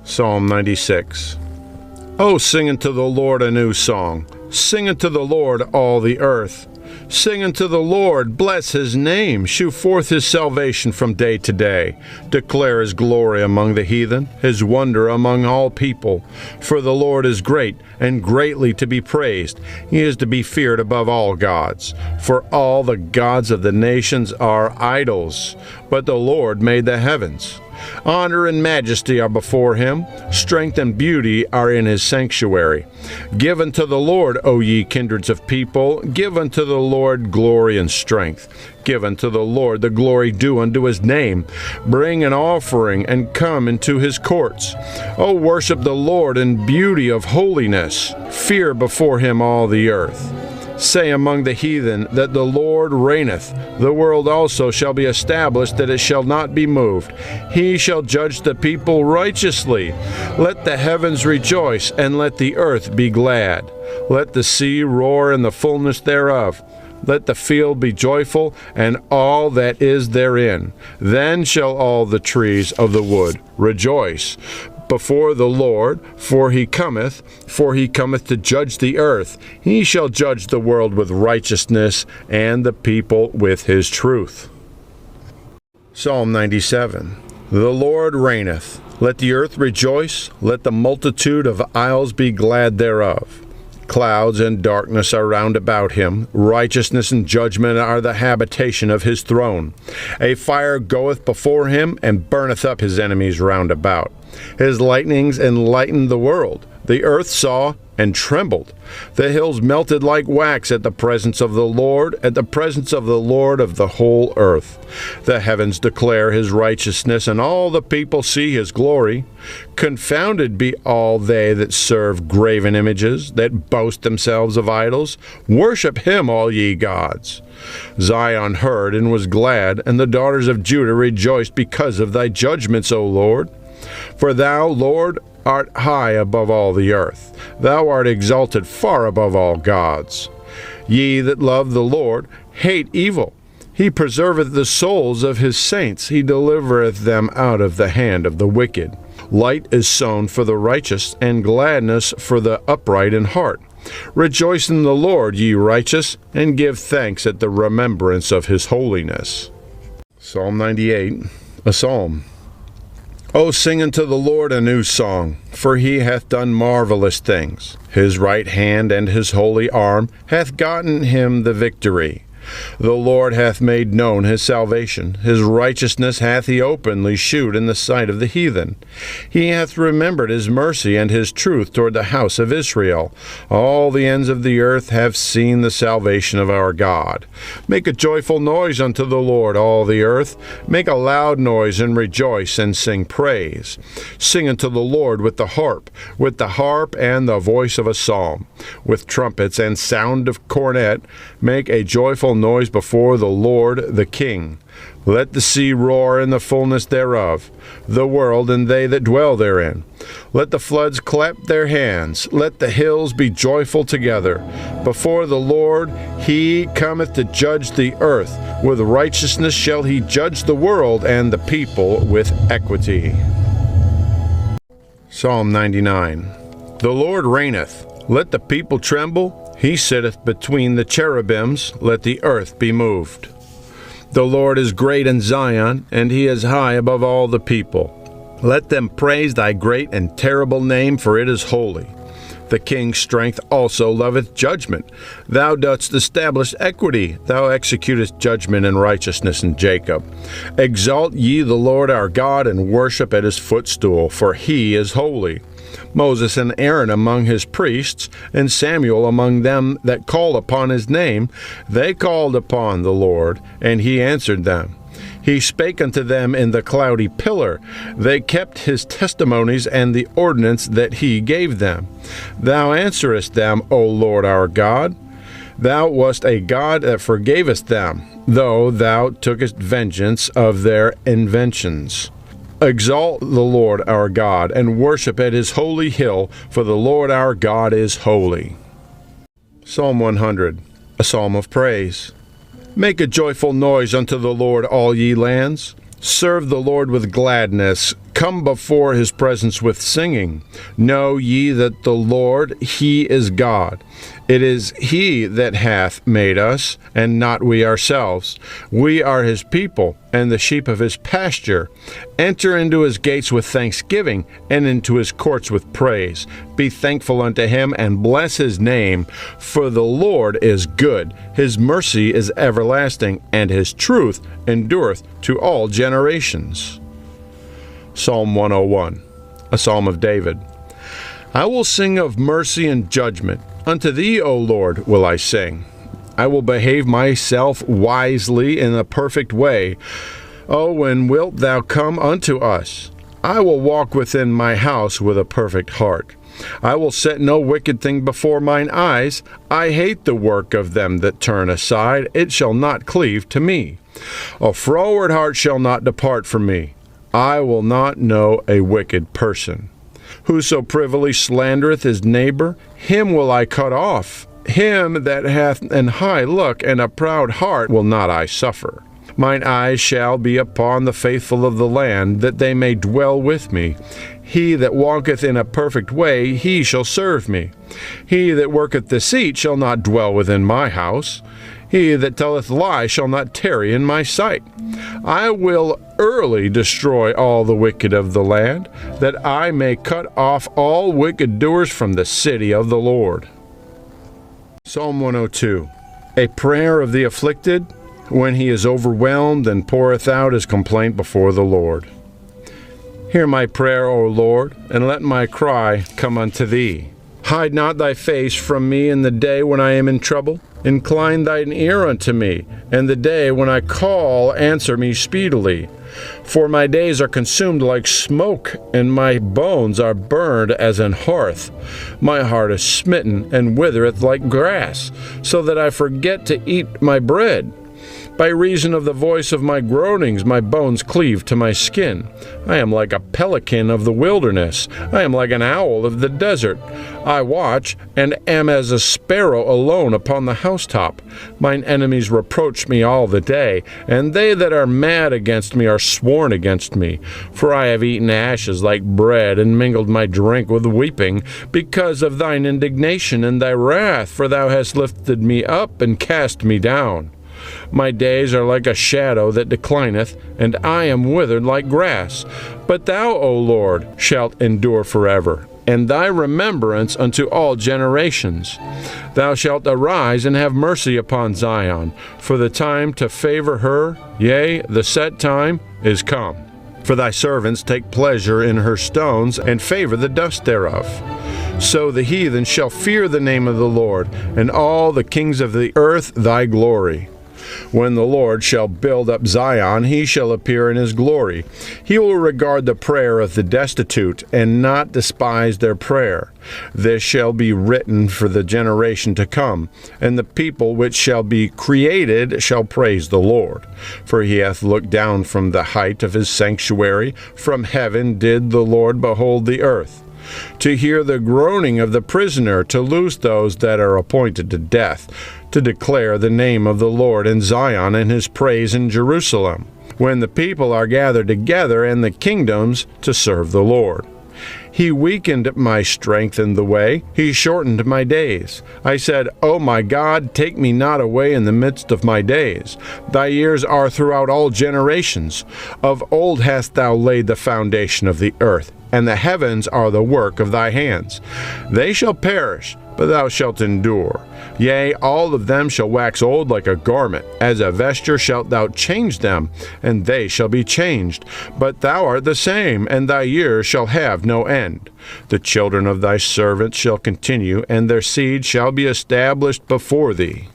Psalm 96. O sing unto the Lord a new song. Sing unto the Lord all the earth. Sing unto the Lord, bless his name. Shew forth his salvation from day to day. Declare his glory among the heathen, his wonder among all people. For the Lord is great, and greatly to be praised. He is to be feared above all gods. For all the gods of the nations are idols, but the Lord made the heavens. Honor and majesty are before him. Strength and beauty are in his sanctuary. Give unto the Lord, O ye kindreds of people. Give unto the Lord glory and strength. Give unto the Lord the glory due unto his name. Bring an offering and come into his courts. O worship the Lord in beauty of holiness. Fear before him all the earth. Say among the heathen that the Lord reigneth. The world also shall be established, that it shall not be moved. He shall judge the people righteously. Let the heavens rejoice, and let the earth be glad. Let the sea roar in the fullness thereof. Let the field be joyful, and all that is therein. Then shall all the trees of the wood rejoice before the Lord, for he cometh to judge the earth. He shall judge the world with righteousness, and the people with his truth. Psalm 97. The Lord reigneth. Let the earth rejoice. Let the multitude of isles be glad thereof. Clouds and darkness are round about him. Righteousness and judgment are the habitation of his throne. A fire goeth before him, and burneth up his enemies round about. His lightnings enlightened the world. The earth saw and trembled. The hills melted like wax at the presence of the Lord, at the presence of the Lord of the whole earth. The heavens declare his righteousness, and all the people see his glory. Confounded be all they that serve graven images, that boast themselves of idols. Worship him, all ye gods. Zion heard and was glad, and the daughters of Judah rejoiced because of thy judgments, O Lord. For thou, Lord, art high above all the earth. Thou art exalted far above all gods. Ye that love the Lord hate evil. He preserveth the souls of his saints. He delivereth them out of the hand of the wicked. Light is sown for the righteous, and gladness for the upright in heart. Rejoice in the Lord, ye righteous, and give thanks at the remembrance of his holiness. Psalm 98, a psalm. O sing unto the Lord a new song, for he hath done marvelous things. His right hand and his holy arm hath gotten him the victory. The Lord hath made known his salvation. His righteousness hath he openly shewed in the sight of the heathen. He hath remembered his mercy and his truth toward the house of Israel. All the ends of the earth have seen the salvation of our God. Make a joyful noise unto the Lord, all the earth. Make a loud noise, and rejoice, and sing praise. Sing unto the Lord with the harp and the voice of a psalm. With trumpets and sound of cornet, make a joyful noise before the Lord the King. Let the sea roar in the fullness thereof, the world and they that dwell therein. Let the floods clap their hands. Let the hills be joyful together. Before the Lord he cometh to judge the earth. With righteousness shall he judge the world, and the people with equity. Psalm 99. The Lord reigneth. Let the people tremble. He sitteth between the cherubims. Let the earth be moved. The Lord is great in Zion, and he is high above all the people. Let them praise thy great and terrible name, for it is holy. The king's strength also loveth judgment. Thou dost establish equity. Thou executest judgment and righteousness in Jacob. Exalt ye the Lord our God, and worship at his footstool, for he is holy. Moses and Aaron among his priests, and Samuel among them that call upon his name, they called upon the Lord, and he answered them. He spake unto them in the cloudy pillar. They kept his testimonies and the ordinance that he gave them. Thou answerest them, O Lord our God. Thou wast a God that forgavest them, though thou tookest vengeance of their inventions. Exalt the Lord our God, and worship at his holy hill, for the Lord our God is holy. Psalm 100, a psalm of praise. Make a joyful noise unto the Lord, all ye lands. Serve the Lord with gladness. Come before his presence with singing. Know ye that the Lord, he is God. It is he that hath made us, and not we ourselves. We are his people, and the sheep of his pasture. Enter into his gates with thanksgiving, and into his courts with praise. Be thankful unto him, and bless his name. For the Lord is good, his mercy is everlasting, and his truth endureth to all generations. Psalm 101, a psalm of David. I will sing of mercy and judgment. Unto thee, O Lord, will I sing. I will behave myself wisely in a perfect way. O, when wilt thou come unto us? I will walk within my house with a perfect heart. I will set no wicked thing before mine eyes. I hate the work of them that turn aside. It shall not cleave to me. A froward heart shall not depart from me. I will not know a wicked person. Whoso privily slandereth his neighbor, him will I cut off. Him that hath an high look and a proud heart will not I suffer. Mine eyes shall be upon the faithful of the land, that they may dwell with me. He that walketh in a perfect way, he shall serve me. He that worketh deceit shall not dwell within my house. He that telleth lies shall not tarry in my sight. I will early destroy all the wicked of the land, that I may cut off all wicked doers from the city of the Lord. Psalm 102, a prayer of the afflicted, when he is overwhelmed and poureth out his complaint before the Lord. Hear my prayer, O Lord, and let my cry come unto thee. Hide not thy face from me in the day when I am in trouble. Incline thine ear unto me, and the day when I call, answer me speedily. For my days are consumed like smoke, and my bones are burned as an hearth. My heart is smitten and withereth like grass, so that I forget to eat my bread. By reason of the voice of my groanings, my bones cleave to my skin. I am like a pelican of the wilderness. I am like an owl of the desert. I watch, and am as a sparrow alone upon the housetop. Mine enemies reproach me all the day, and they that are mad against me are sworn against me. For I have eaten ashes like bread, and mingled my drink with weeping, because of thine indignation and thy wrath, for thou hast lifted me up and cast me down. My days are like a shadow that declineth, and I am withered like grass. But thou, O Lord, shalt endure forever, and thy remembrance unto all generations. Thou shalt arise and have mercy upon Zion, for the time to favor her, yea, the set time, is come. For thy servants take pleasure in her stones, and favor the dust thereof. So the heathen shall fear the name of the Lord, and all the kings of the earth thy glory. When the Lord shall build up Zion, he shall appear in his glory. He will regard the prayer of the destitute, and not despise their prayer. This shall be written for the generation to come, and the people which shall be created shall praise the Lord. For he hath looked down from the height of his sanctuary. From heaven did the Lord behold the earth, to hear the groaning of the prisoner, to loose those that are appointed to death, to declare the name of the Lord in Zion, and his praise in Jerusalem, when the people are gathered together, and the kingdoms to serve the Lord. He weakened my strength in the way, he shortened my days. I said, O my God, take me not away in the midst of my days. Thy years are throughout all generations. Of old hast thou laid the foundation of the earth, and the heavens are the work of thy hands. They shall perish, but thou shalt endure. Yea, all of them shall wax old like a garment. As a vesture shalt thou change them, and they shall be changed. But thou art the same, and thy years shall have no end. The children of thy servants shall continue, and their seed shall be established before thee.